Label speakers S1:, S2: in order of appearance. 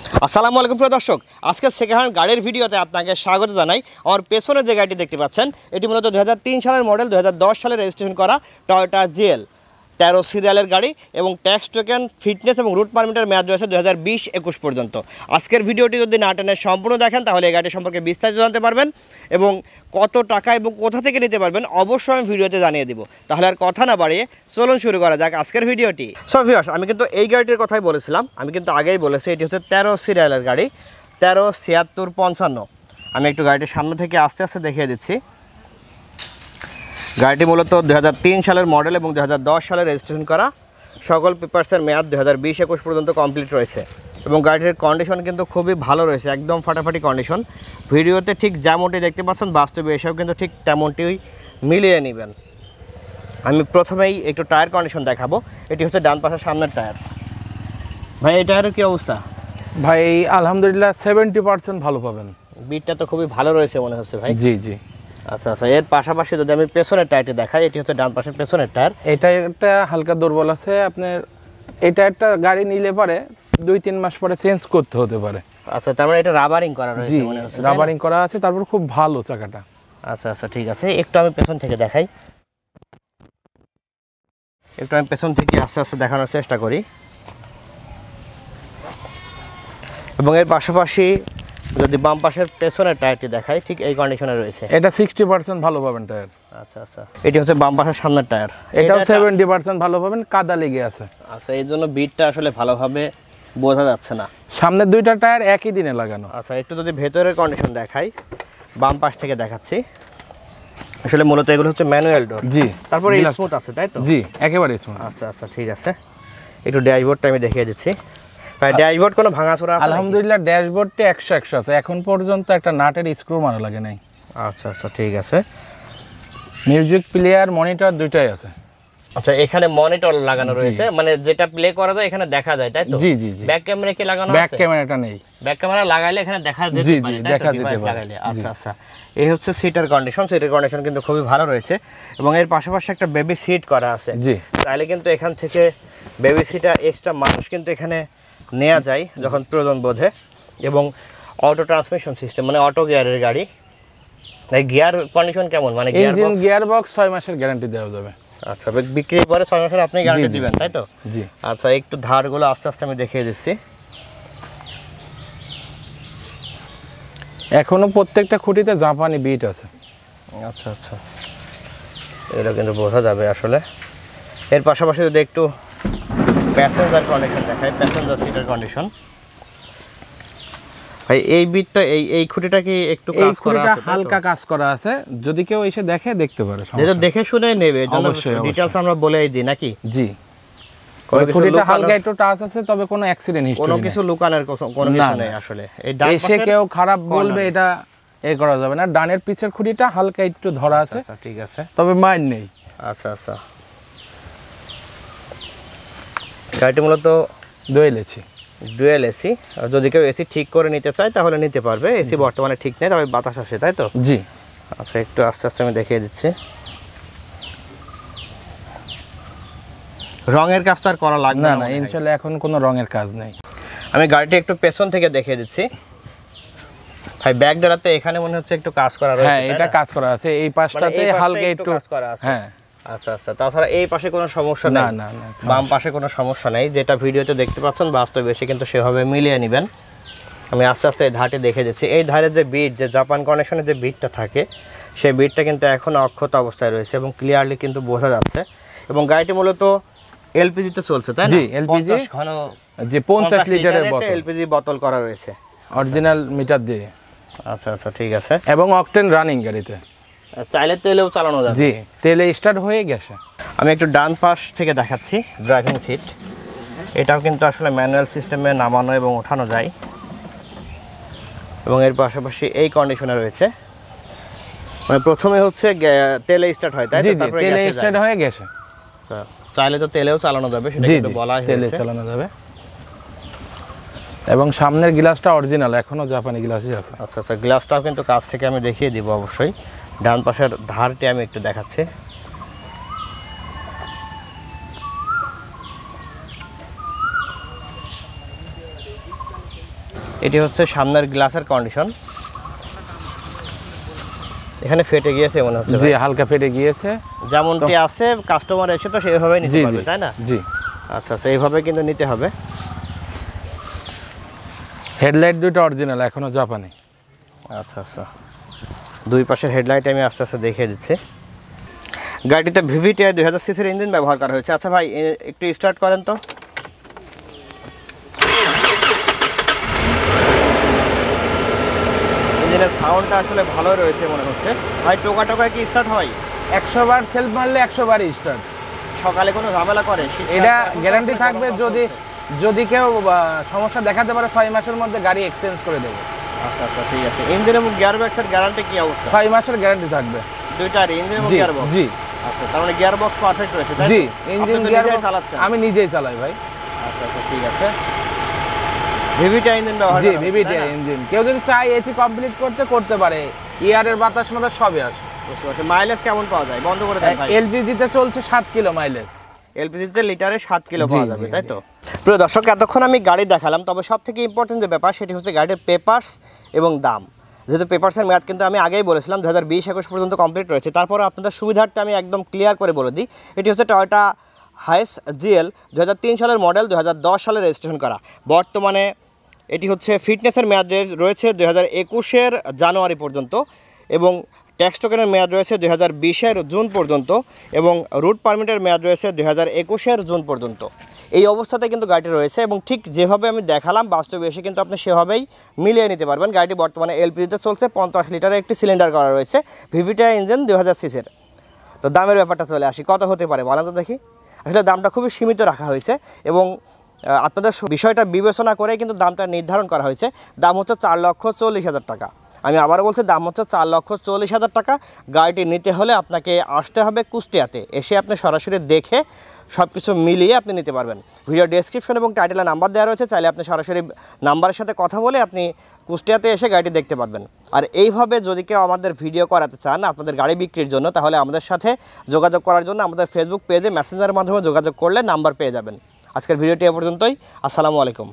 S1: আসসালামু আলাইকুম প্রিয় দর্শক, আজকে সেকেন্ড হ্যান্ড গাড়ির ভিডিওতে আপনাকে স্বাগত জানাই। আমার পেছনে যে গাড়িটি দেখতে পাচ্ছেন এটি মূলত 2003 সালের মডেল, 2010 সালে রেজিস্ট্রেশন করা টয়োটা জিএল 13 সিরিয়ালের গাড়ি এবং ট্যাক্স টোকেন, ফিটনেস এবং রুট পারমিটের মেয়াদ রয়েছে 2020-21 পর্যন্ত। আজকের ভিডিওটি যদি না টেনে সম্পূর্ণ দেখেন তাহলে এই গাড়ি সম্পর্কে বিস্তারিত জানতে পারবেন এবং কত টাকা এবং কোথা থেকে নিতে পারবেন অবশ্যই আমি ভিডিওতে জানিয়ে দিব। তাহলে আর কথা না বাড়িয়ে চলুন শুরু করা যাক আজকের ভিডিওটি। সো ভিউয়ার্স, আমি কিন্তু এই গাড়িটির কথাই বলেছিলাম, আমি কিন্তু আগেই বলেছি এটি হচ্ছে 13 সিরিয়ালের গাড়ি, 137655। আমি একটু গাড়িটির সামনে থেকে আস্তে আস্তে দেখিয়ে দিচ্ছি। গাড়িটি মূলত 2003 সালের মডেল এবং 2010 সালে রেজিস্ট্রেশন করা, সকল পেপারসের মেয়াদ 2020-21 পর্যন্ত কমপ্লিট রয়েছে এবং গাড়িটির কন্ডিশন কিন্তু খুবই ভালো রয়েছে, একদম ফাটাফাটি কন্ডিশন। ভিডিওতে ঠিক যেমনটি দেখতে পাচ্ছেন বাস্তবে এসেও কিন্তু ঠিক তেমনটি মিলিয়ে নেবেন। আমি প্রথমেই একটু টায়ার কন্ডিশন দেখাবো। এটি হচ্ছে ডান পাশের সামনের টায়ার। ভাই এই টায়ারের কী অবস্থা?
S2: ভাই আলহামদুলিল্লাহ 70% ভালো পাবেন।
S1: বিটটা তো খুবই ভালো রয়েছে মনে হচ্ছে ভাই।
S2: জি জি।
S1: আচ্ছা আচ্ছা, এর পাশাপাশি যদি আমি পেছনের টায়ারটি দেখাই, এটি হচ্ছে ডান পাশের পেছনের টায়ার।
S2: এটা একটা হালকা দুর্বল আছে, আপনার এই টায়ারটা গাড়ি নিলে পারে 2-3 মাস পরে চেঞ্জ করতে হতে পারে।
S1: আচ্ছা, তার মানে এটা রাবারিং করা রয়েছে মনে হচ্ছে।
S2: রাবারিং করা আছে, তারপর খুব ভালো চাকাটা।
S1: আচ্ছা আচ্ছা, ঠিক আছে, একটু আমি পেছন থেকে দেখাই, একটু আমি পেছন থেকে আস্তে আস্তে দেখানোর চেষ্টা করি। এবং এর পাশাপাশি যদি বাম পাশের পেছনের টায়ারটি দেখাই, ঠিক এই কন্ডিশনে রয়েছে।
S2: এটা 60% ভালো পাবেন টায়ার।
S1: আচ্ছা আচ্ছা, এটি হচ্ছে বাম পাশের সামনের টায়ার।
S2: এটাও 70% ভালো পাবেন, কাদা লেগে আছে।
S1: আচ্ছা, এই জন্য বিটটা আসলে ভালোভাবে বোঝা যাচ্ছে না।
S2: সামনের দুইটা টায়ার একই দিনে লাগানো।
S1: আচ্ছা, একটু যদি ভেতরের কন্ডিশন দেখাই, বাম পাশ থেকে দেখাচ্ছি। আসলে মূলত এগুলো হচ্ছে ম্যানুয়াল ডোর।
S2: জি,
S1: তারপরে স্মুথ আছে তাই তো?
S2: জি, একেবারে স্মুথ।
S1: আচ্ছা আচ্ছা, ঠিক আছে, একটু ড্যাশবোর্ডটা আমি দেখিয়ে দিচ্ছি। ভাই ড্যাশবোর্ড কোনো ভাঙাচোরা আছে?
S2: আলহামদুলিল্লাহ ড্যাশবোর্ডটা 100 আছে, এখন পর্যন্ত একটা নাটের স্ক্রু মারা লাগে নাই।
S1: আচ্ছা আচ্ছা, ঠিক আছে।
S2: মিউজিক প্লেয়ার, মনিটর দুইটাই আছে।
S1: আচ্ছা, এখানে মনিটর লাগানো রয়েছে, মানে যেটা প্লে করা যায় এখানে দেখা যায় তাই তো?
S2: জি জি জি।
S1: ব্যাক ক্যামেরা কি লাগানো আছে?
S2: ব্যাক ক্যামেরাটা নেই।
S1: ব্যাক ক্যামেরা লাগাইলে এখানে দেখা যেতে
S2: জি
S1: পারে,
S2: জি, দেখা যেতে পারে।
S1: লাগাইলে। আচ্ছা আচ্ছা, এই হচ্ছে সিটের কন্ডিশন। সিটের কন্ডিশন কিন্তু খুবই ভালো রয়েছে এবং এর পাশাপাশি একটা বেবি সিট করা আছে।
S2: জি,
S1: তাহলে কিন্তু এখান থেকে বেবি সিটটা এক্সট্রা মানুষ কিন্তু এখানে নেওয়া যায় যখন প্রয়োজন বোধে। এবং অটো ট্রান্সমিশন সিস্টেম, মানে অটো গিয়ারের গাড়ি। এই গিয়ার কন্ডিশন কেমন? মানে
S2: ইঞ্জিন গিয়ার বক্স 6 মাসের গ্যারান্টি দেওয়া যাবে।
S1: আচ্ছা, বিক্রি পরে 6 মাসের আপনি গ্যারান্টি দিবেন তাই তো?
S2: জি।
S1: আচ্ছা, একটু ধারগুলো আস্তে আস্তে আমি দেখিয়ে দিচ্ছি।
S2: এখনো প্রত্যেকটা খুঁটিতে জাপানি বিট আছে।
S1: আচ্ছা আচ্ছা, এটা কিন্তু বোঝা যাবে আসলে। এর পাশাপাশি যদি একটু প্যাসেঞ্জার কন্ডিশন দেখায়, প্যাসেঞ্জার সিটের কন্ডিশন। ভাই এই বিটটা এই খুঁটিটা কি একটু কাজ করা আছে?
S2: হালকা কাজ করা আছে, যদি কেউ এসে দেখে দেখতে পারে।
S1: যেটা দেখে শুনে নেবে,
S2: অবশ্যই
S1: ডিটেইলস আমরা বলেই দিই নাকি?
S2: জি, খুঁটিটা হালকা একটু টাচ আছে, তবে কোনো অ্যাক্সিডেন্ট হিস্টরি
S1: কোনো কিছু লুকানোর কোনো কিছু নেই আসলে। এই ডান
S2: এসে কেউ খারাপ বলবে এটা করা যাবে না। ডানের পিছের খুঁটিটা হালকা একটু ধরা আছে।
S1: আচ্ছা, ঠিক আছে,
S2: তবে মাইন নেই।
S1: আচ্ছা আচ্ছা, গাড়িটি মূলত ডুয়েল এসি। যদি কেউ এসি ঠিক করে নিতে চায় তাহলে নিতে পারবে। এসি বর্তমানে ঠিক নেই, তবে বাতাস আসে তাই তো?
S2: জি।
S1: আচ্ছা, একটু আস্তে আস্তে আমি দেখিয়ে দিচ্ছি। রঙের কাজ তো আর করা লাগবে
S2: না, ইনশাআল্লাহ এখন কোনো রঙের কাজ নেই।
S1: আমি গাড়িটি একটু পেছন থেকে দেখিয়ে দিচ্ছি। ভাই ব্যাক ডালাতে এখানে মনে হচ্ছে একটু কাজ করা রয়েছে।
S2: হ্যাঁ, এটা কাজ করা আছে, এই পাশটাতে হালকা একটু
S1: কাজ করা আছে।
S2: হ্যাঁ।
S1: আচ্ছা আচ্ছা, তাছাড়া এই পাশে কোনো সমস্যা নেই?
S2: না,
S1: বাম পাশে কোনো সমস্যা নেই। যেটা ভিডিওতে দেখতে পাচ্ছেন বাস্তবে এসে কিন্তু সেভাবে মিলিয়ে নেবেন। আমি আস্তে আস্তে এই ধারটি দেখে দিচ্ছি। এই ধারে যে বিট, যে জাপান কন্ডিশনে যে বিটটা থাকে, সেই বিটটা কিন্তু এখন অক্ষত অবস্থায় রয়েছে এবং ক্লিয়ারলি কিন্তু বোঝা যাচ্ছে। এবং গাড়িটি মূলত এলপিজিতে চলছে তাই না?
S2: জি, এলপিজি,
S1: ঘন
S2: যে 50 লিটারের বোতল,
S1: এলপিজি বোতল করা রয়েছে
S2: অরিজিনাল মিটার দিয়ে।
S1: আচ্ছা আচ্ছা, ঠিক আছে।
S2: এবং অকটেন রানিং গাড়িতে,
S1: চাইলে তেলেও চালানো যাবে।
S2: জি, তেলে স্টার্ট হয়ে গেছে।
S1: আমি একটু ডান পাশ থেকে দেখাচ্ছি ড্রাইভিং সিট। এটাও কিন্তু আসলে ম্যানুয়াল সিস্টেমে নামানো এবং ওঠানো যায় এবং এর পাশাপাশি এই কন্ডিশনে রয়েছে, মানে প্রথমে হচ্ছে তেলে স্টার্ট হয় তাই তো?
S2: তারপরে তেলে স্টার্ট হয়ে গেছে।
S1: চাইলে তো তেলেও চালানো যাবে, সেটা কিন্তু বলা হয়েছে।
S2: তেলে চালানো যাবে এবং সামনের গ্লাসটা অরিজিনাল, এখনো জাপানি গ্লাসই আছে।
S1: আচ্ছা আচ্ছা, গ্লাসটাও কিন্তু কাছ থেকে আমি দেখিয়ে দিব অবশ্যই। ডান পাশের ধারটি আমি একটু দেখাচ্ছি। এটি হচ্ছে সামনের গ্লাসের কন্ডিশন, এখানে ফেটে গিয়েছে মনে হচ্ছে।
S2: জি হালকা ফেটে গিয়েছে,
S1: যেমনটি আছে কাস্টমার এসে তো সেইভাবেই নিতে পারবে, তাই না?
S2: জি
S1: আচ্ছা আচ্ছা, এইভাবে কিন্তু নিতে হবে।
S2: হেডলাইট দুটো অরিজিনাল, এখনো জাপানি।
S1: আচ্ছা আচ্ছা, দুই পাশের হেডলাইট আমি আস্তে আস্তে দেখিয়ে দিচ্ছি। গাড়িটিতে ভিভিটিআই 2000 সিসির ইঞ্জিন ব্যবহার করা হয়েছে। আচ্ছা ভাই, একটু স্টার্ট করেন তো। ইঞ্জিনের সাউন্ডটা আসলে ভালো রয়েছে মনে হচ্ছে। ভাই টোকা টোকায় কি স্টার্ট হয়?
S2: 100 বার সেলফ মারলে 100 বারই স্টার্ট।
S1: সকালে কোনো ঝামেলা করে?
S2: এটা গ্যারান্টি থাকবে, যদি কেউ সমস্যা দেখাতে পারে 6 মাসের মধ্যে গাড়ি এক্সচেঞ্জ করে দেবো।
S1: আচ্ছা আচ্ছা, ঠিক আছে। ইঞ্জিন এবং গিয়ারবক্সের গ্যারান্টি কি অবস্থা?
S2: 6 মাসের গ্যারান্টি থাকবে
S1: দুইটার, ইঞ্জিন এবং গিয়ারবক্স?
S2: জি।
S1: আচ্ছা, তার মানে গিয়ারবক্স পারফেক্ট রয়েছে, তাই?
S2: জি, ইঞ্জিন গিয়ারবক্স
S1: চালাচ্ছেন?
S2: আমি নিজেই চালাই ভাই।
S1: আচ্ছা আচ্ছা, ঠিক আছে। ভিভিটিআই ইঞ্জিন ব্যবহার করা
S2: জি,
S1: হয়েছে,
S2: ভিভিটিআই ইঞ্জিন। কেউ যদি চায় এসি কমপ্লিট করতে পারে, ইয়ারের বাতাস মতো সবই আসে।
S1: বুঝতে পারছি। মাইলেজ কেমন পাওয়া যায়? বন্ধ করে দেন ভাই।
S2: এলপিজিতে চলছে 7 কিলো মাইলেজ।
S1: এলপিজিতে লিটারে 7 কিলো পাওয়া যাবে,
S2: জি,
S1: তাই তো? প্রিয় দর্শক, এতক্ষণ আমি গাড়ি দেখালাম, তবে সব থেকে ইম্পর্টেন্ট যে ব্যাপার সেটি হচ্ছে গাড়ির পেপারস এবং দাম। যেহেতু পেপারসের মেয়াদ কিন্তু আমি আগেই বলেছিলাম 2020-21 পর্যন্ত কমপ্লিট রয়েছে, তারপরে আপনাদের সুবিধার্থে আমি একদম ক্লিয়ার করে বলে দিই। এটি হচ্ছে টয়োটা হাইস জিএল, 2003 সালের মডেল, 2010 সালে রেজিস্ট্রেশন করা। বর্তমানে এটি হচ্ছে ফিটনেসের মেয়াদ রয়েছে 2021-এর জানুয়ারি পর্যন্ত, এবং ট্যাক্স টোকেনের মেয়াদ রয়েছে 2020-এর জুন পর্যন্ত, এবং রুট পারমিটের মেয়াদ রয়েছে 2021-এর জুন পর্যন্ত। এই অবস্থাতে কিন্তু গাড়িটি রয়েছে, এবং ঠিক যেভাবে আমি দেখালাম বাস্তবে এসে কিন্তু আপনি সেভাবেই মিলিয়ে নিতে পারবেন। গাড়িটি বর্তমানে এলপিজিতে চলছে, 50 লিটারের একটি সিলিন্ডার করা রয়েছে, ভিভিটিআই ইঞ্জিন, 2000 সিসির। তো দামের ব্যাপারটা চলে আসি, কত হতে পারে বলেন তো দেখি। আসলে দামটা খুবই সীমিত রাখা হয়েছে, এবং আপনাদের বিষয়টা বিবেচনা করে কিন্তু দামটা নির্ধারণ করা হয়েছে। দাম হচ্ছে 4,40,000 টাকা। আমি আবারও বলছি, দাম হচ্ছে 4,40,000 টাকা। গাড়িটি নিতে হলে আপনাকে আসতে হবে কুষ্টিয়াতে, এসে আপনি সরাসরি দেখে সব কিছু মিলিয়ে আপনি নিতে পারবেন। ভিডিও ডেসক্রিপশন এবং টাইটেলে নাম্বার দেওয়া রয়েছে, চাইলে আপনি সরাসরি নাম্বারের সাথে কথা বলে আপনি কুষ্টিয়াতে এসে গাড়িটি দেখতে পারবেন। আর এইভাবে যদি কেউ আমাদের ভিডিও করাতে চান আপনাদের গাড়ি বিক্রির জন্য, তাহলে আমাদের সাথে যোগাযোগ করার জন্য আমাদের ফেসবুক পেজে মেসেঞ্জারের মাধ্যমে যোগাযোগ করলে নাম্বার পেয়ে যাবেন। আজকের ভিডিওটি এ পর্যন্তই। আসসালামু আলাইকুম।